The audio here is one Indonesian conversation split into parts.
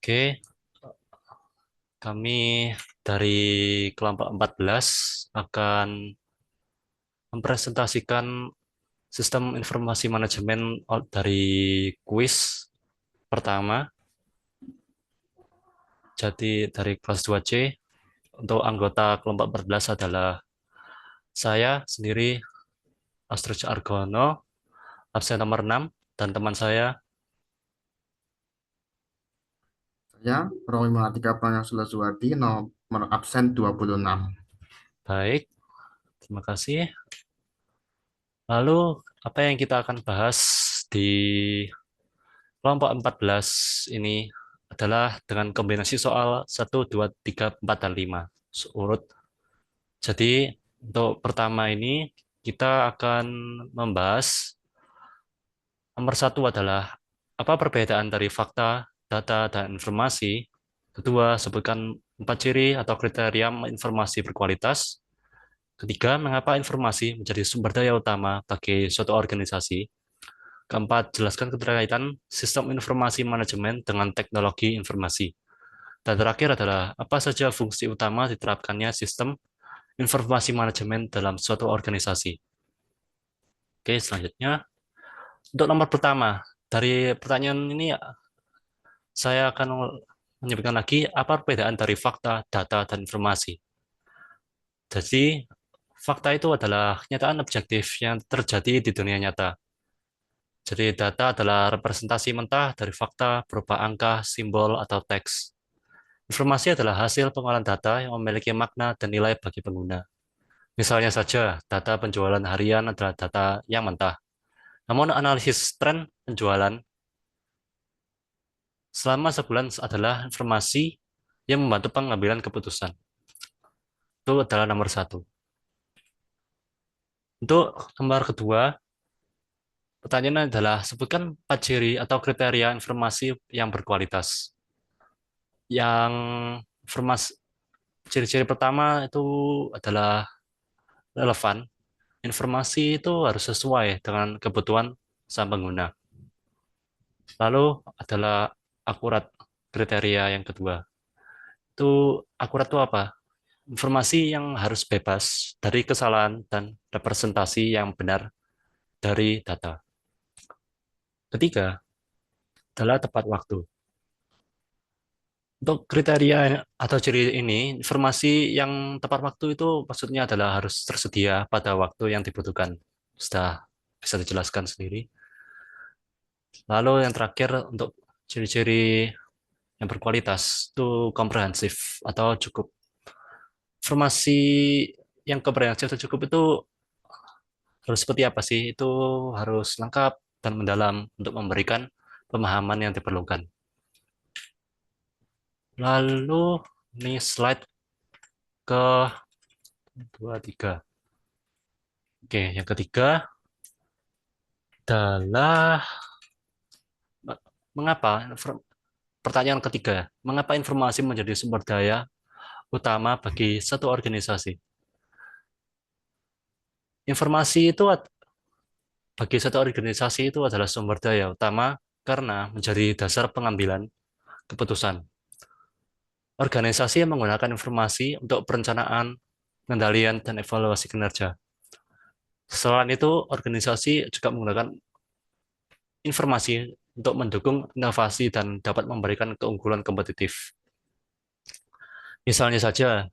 Oke, kami dari kelompok 14 akan mempresentasikan sistem informasi manajemen dari kuis pertama. Jadi dari kelas 2C untuk anggota kelompok 14 adalah saya sendiri, Astrus Argono, absen nomor 6, dan teman saya. Saya, Romi Mahardika Prangasula Suwadi, nomor absen 26. Baik, terima kasih. Lalu, apa yang kita akan bahas di kelompok 14 ini adalah dengan kombinasi soal 1, 2, 3, 4, dan 5. Urut. Jadi, untuk pertama ini, kita akan membahas nomor satu adalah apa perbedaan dari fakta, data, dan informasi. Kedua, sebutkan 4 ciri atau kriteria informasi berkualitas. Ketiga, mengapa informasi menjadi sumber daya utama bagi suatu organisasi. Keempat, jelaskan keterkaitan sistem informasi manajemen dengan teknologi informasi. Dan terakhir adalah apa saja fungsi utama diterapkannya sistem informasi manajemen dalam suatu organisasi. Oke, selanjutnya untuk nomor pertama, dari pertanyaan ini saya akan menyebutkan lagi apa perbedaan dari fakta, data, dan informasi. Jadi, fakta itu adalah kenyataan objektif yang terjadi di dunia nyata. Jadi, data adalah representasi mentah dari fakta berupa angka, simbol, atau teks. Informasi adalah hasil pengolahan data yang memiliki makna dan nilai bagi pengguna. Misalnya saja, data penjualan harian adalah data yang mentah. Namun analisis tren penjualan selama sebulan adalah informasi yang membantu pengambilan keputusan. Itu adalah nomor satu. Untuk nomor kedua, pertanyaannya adalah sebutkan 4 ciri atau kriteria informasi yang berkualitas. Yang informasi ciri-ciri pertama itu adalah relevan. Informasi itu harus sesuai dengan kebutuhan sang pengguna. Lalu adalah akurat, kriteria yang kedua. Itu akurat itu apa? Informasi yang harus bebas dari kesalahan dan representasi yang benar dari data. Ketiga adalah tepat waktu. Untuk kriteria atau ciri ini, informasi yang tepat waktu itu maksudnya adalah harus tersedia pada waktu yang dibutuhkan. Sudah bisa dijelaskan sendiri. Lalu yang terakhir untuk ciri-ciri yang berkualitas itu komprehensif atau cukup. Informasi yang komprehensif atau cukup itu harus seperti apa sih? Itu harus lengkap dan mendalam untuk memberikan pemahaman yang diperlukan. Lalu ini slide ke 2, 3. Oke, yang ketiga adalah mengapa, pertanyaan ketiga, mengapa informasi menjadi sumber daya utama bagi satu organisasi? Informasi itu bagi satu organisasi itu adalah sumber daya utama karena menjadi dasar pengambilan keputusan. Organisasi yang menggunakan informasi untuk perencanaan, pengendalian, dan evaluasi kinerja. Selain itu, organisasi juga menggunakan informasi untuk mendukung inovasi dan dapat memberikan keunggulan kompetitif. Misalnya saja,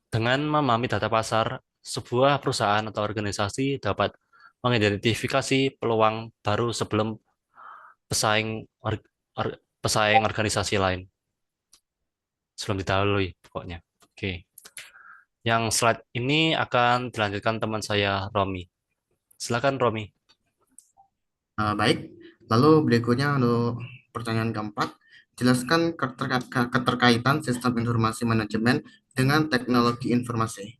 dengan memahami data pasar, sebuah perusahaan atau organisasi dapat mengidentifikasi peluang baru sebelum pesaing pesaing organisasi lain, sebelum didahului pokoknya. Oke. Yang slide ini akan dilanjutkan teman saya, Romi. Silakan, Romi. Baik, lalu berikutnya untuk pertanyaan keempat, jelaskan keterkaitan sistem informasi manajemen dengan teknologi informasi.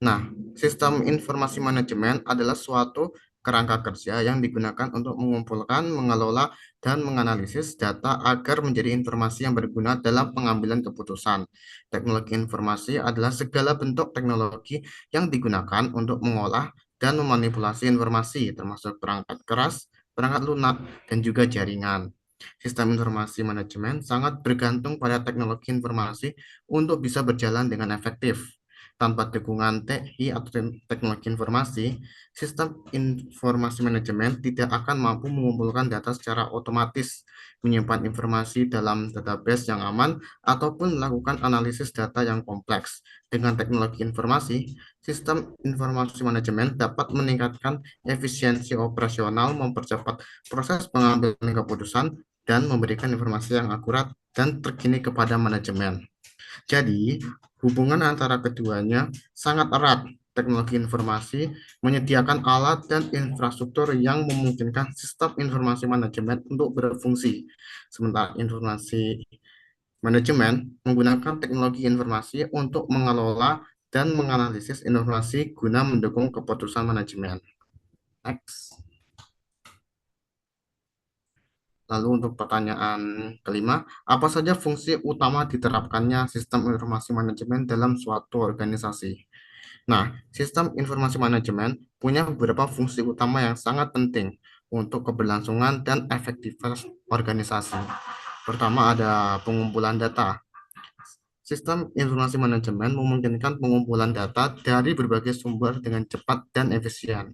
Nah, sistem informasi manajemen adalah suatu kerangka kerja yang digunakan untuk mengumpulkan, mengelola, dan menganalisis data agar menjadi informasi yang berguna dalam pengambilan keputusan. Teknologi informasi adalah segala bentuk teknologi yang digunakan untuk mengolah dan memanipulasi informasi, termasuk perangkat keras, perangkat lunak, dan juga jaringan. Sistem informasi manajemen sangat bergantung pada teknologi informasi untuk bisa berjalan dengan efektif. Tanpa dukungan TI atau teknologi informasi, sistem informasi manajemen tidak akan mampu mengumpulkan data secara otomatis, menyimpan informasi dalam database yang aman, ataupun melakukan analisis data yang kompleks. Dengan teknologi informasi, sistem informasi manajemen dapat meningkatkan efisiensi operasional, mempercepat proses pengambilan keputusan, dan memberikan informasi yang akurat dan terkini kepada manajemen. Jadi, hubungan antara keduanya sangat erat. Teknologi informasi menyediakan alat dan infrastruktur yang memungkinkan sistem informasi manajemen untuk berfungsi. Sementara informasi manajemen menggunakan teknologi informasi untuk mengelola dan menganalisis informasi guna mendukung keputusan manajemen. Next. Lalu untuk pertanyaan kelima, apa saja fungsi utama diterapkannya sistem informasi manajemen dalam suatu organisasi? Nah, sistem informasi manajemen punya beberapa fungsi utama yang sangat penting untuk keberlangsungan dan efektivitas organisasi. Pertama ada pengumpulan data. Sistem informasi manajemen memungkinkan pengumpulan data dari berbagai sumber dengan cepat dan efisien.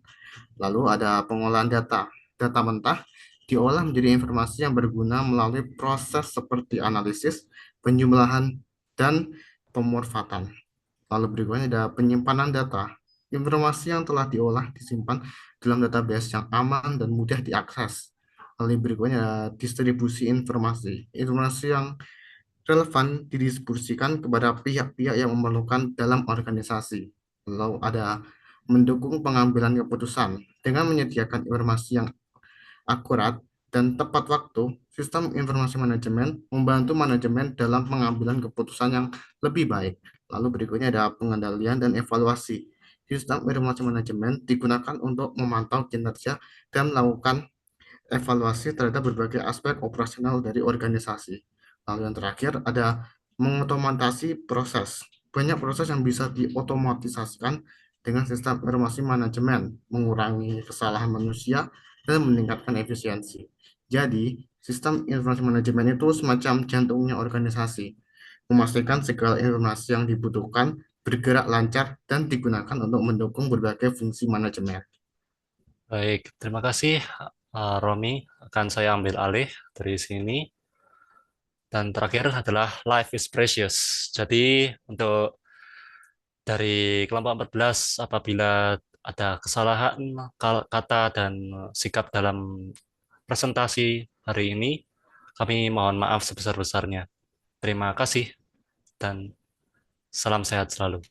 Lalu ada pengolahan data. Data mentah diolah menjadi informasi yang berguna melalui proses seperti analisis, penjumlahan, dan pemurfatan. Lalu berikutnya ada penyimpanan data. Informasi yang telah diolah disimpan dalam database yang aman dan mudah diakses. Lalu berikutnya ada distribusi informasi. Informasi yang relevan didistribusikan kepada pihak-pihak yang memerlukan dalam organisasi. Lalu ada mendukung pengambilan keputusan dengan menyediakan informasi yang akurat dan tepat waktu. Sistem informasi manajemen membantu manajemen dalam pengambilan keputusan yang lebih baik. Lalu berikutnya ada pengendalian dan evaluasi. Sistem informasi manajemen digunakan untuk memantau kinerja dan melakukan evaluasi terhadap berbagai aspek operasional dari organisasi. Lalu yang terakhir ada mengotomatisasi proses. Banyak proses yang bisa diotomatisasikan dengan sistem informasi manajemen, mengurangi kesalahan manusia dan meningkatkan efisiensi. Jadi, sistem informasi manajemen itu semacam jantungnya organisasi, memastikan segala informasi yang dibutuhkan bergerak lancar dan digunakan untuk mendukung berbagai fungsi manajemen. Baik, terima kasih Romi. Akan saya ambil alih dari sini. Dan terakhir adalah life is precious. Jadi untuk dari kelompok 14, apabila ada kesalahan kata dan sikap dalam presentasi hari ini, kami mohon maaf sebesar-besarnya. Terima kasih dan salam sehat selalu.